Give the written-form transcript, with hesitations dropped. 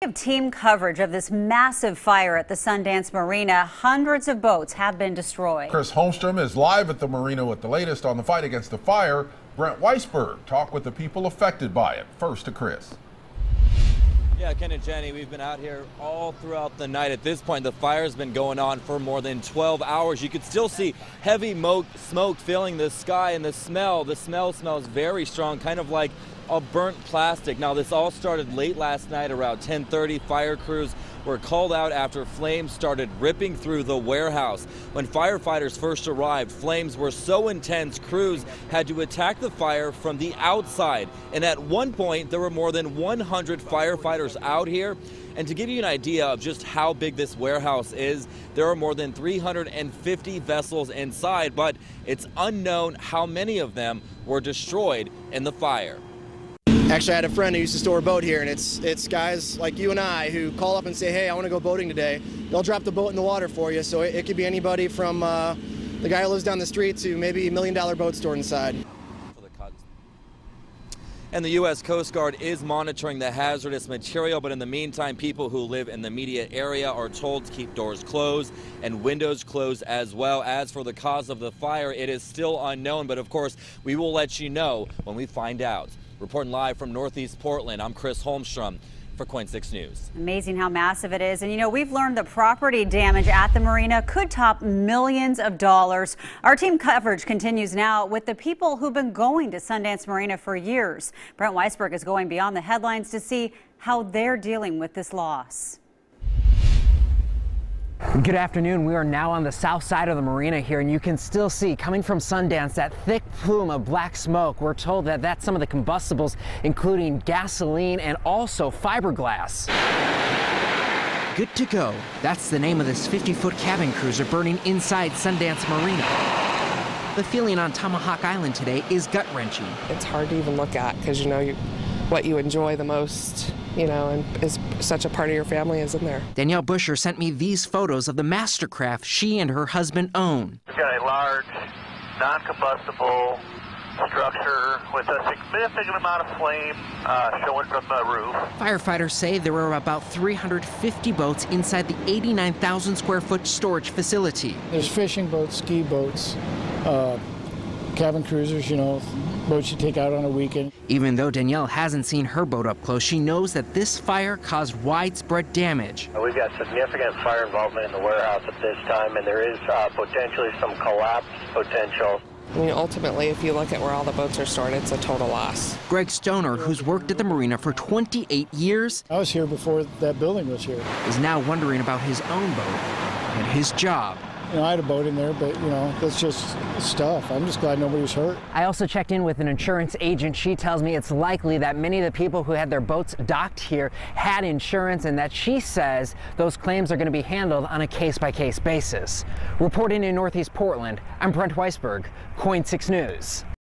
of team coverage of this massive fire at the Sundance Marina, hundreds of boats have been destroyed. Chris Holmstrom is live at the marina with the latest on the fight against the fire. Brent Weisberg talked with the people affected by it. First to Chris. Yeah, Ken and Jenny, we've been out here all throughout the night. At this point, the fire's been going on for more than 12 hours. You could still see heavy smoke filling the sky, and the smell smells very strong, kind of like a burnt plastic. Now, this all started late last night around 10:30. Fire crews were called out after flames started ripping through the warehouse. When firefighters first arrived, flames were so intense, crews had to attack the fire from the outside. And at one point, there were more than 100 firefighters out here. And to give you an idea of just how big this warehouse is, there are more than 350 vessels inside, but it's unknown how many of them were destroyed in the fire. Actually, I had a friend who used to store a boat here, and it's guys like you and I who call up and say, hey, I want to go boating today. They'll drop the boat in the water for you, so it could be anybody from the guy who lives down the street to maybe $1 million boat stored inside. And the U.S. Coast Guard is monitoring the hazardous material, but in the meantime, people who live in the immediate area are told to keep doors closed and windows closed as well. As for the cause of the fire, it is still unknown, but of course, we will let you know when we find out. Reporting live from Northeast Portland, I'm Chris Holmstrom for KOIN 6 News. Amazing how massive it is. And you know, we've learned the property damage at the marina could top millions of dollars. Our team coverage continues now with the people who've been going to Sundance Marina for years. Brent Weisberg is going beyond the headlines to see how they're dealing with this loss. Good afternoon. We are now on the south side of the marina here, and you can still see coming from Sundance that thick plume of black smoke. We're told that that's some of the combustibles, including gasoline and also fiberglass. Good to go. That's the name of this 50-foot cabin cruiser burning inside Sundance Marina. The feeling on Tomahawk Island today is gut-wrenching. It's hard to even look at because you know what you enjoy the most, you know, and is such a part of your family is in there. Danielle Busher sent me these photos of the mastercraft she and her husband own. We've got a large, non-combustible structure with a significant amount of flame showing from the roof. Firefighters say there were about 350 boats inside the 89,000 square foot storage facility. There's fishing boats, ski boats, cabin cruisers, you know, boats you take out on a weekend. Even though Danielle hasn't seen her boat up close, she knows that this fire caused widespread damage. We've got significant fire involvement in the warehouse at this time, and there is potentially some collapse potential. I mean, ultimately, if you look at where all the boats are stored, it's a total loss. Greg Stoner, who's worked at the marina for 28 years, I was here before that building was here. is now wondering about his own boat and his job. You know, I had a boat in there, but, you know, that's just stuff. I'm just glad nobody was hurt. I also checked in with an insurance agent. She tells me it's likely that many of the people who had their boats docked here had insurance, and that she says those claims are going to be handled on a case-by-case basis. Reporting in Northeast Portland, I'm Brent Weisberg, KOIN 6 News.